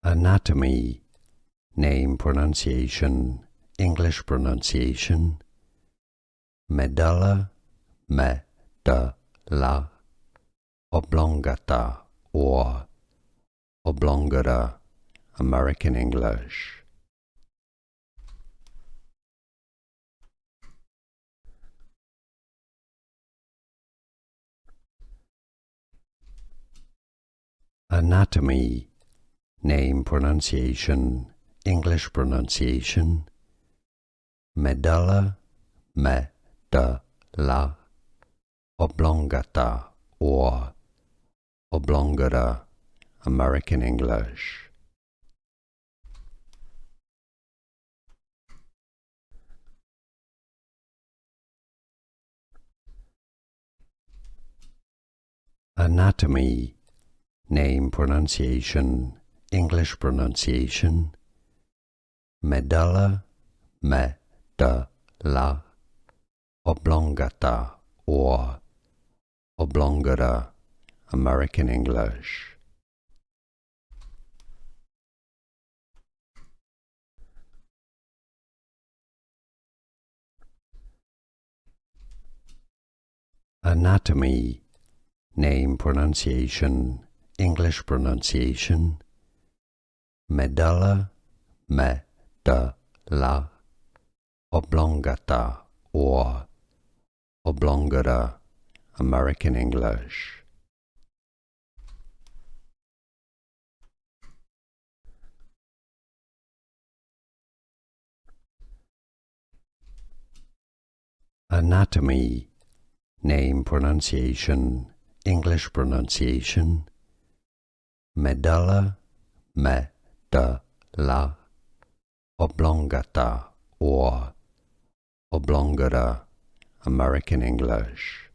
Anatomy, name pronunciation, English pronunciation. Medulla, medulla oblongata or oblongata, American English. Anatomy, name pronunciation, English pronunciation. Medulla, medulla oblongata or oblongata, American English. Anatomy, name pronunciation, English pronunciation. Medulla, medulla oblongata or oblongata, American English. Anatomy, name pronunciation, English pronunciation. Medulla, medulla oblongata or oblongata, American English. Anatomy, name pronunciation, English pronunciation. Medulla, medulla oblongata or oblongata, American English.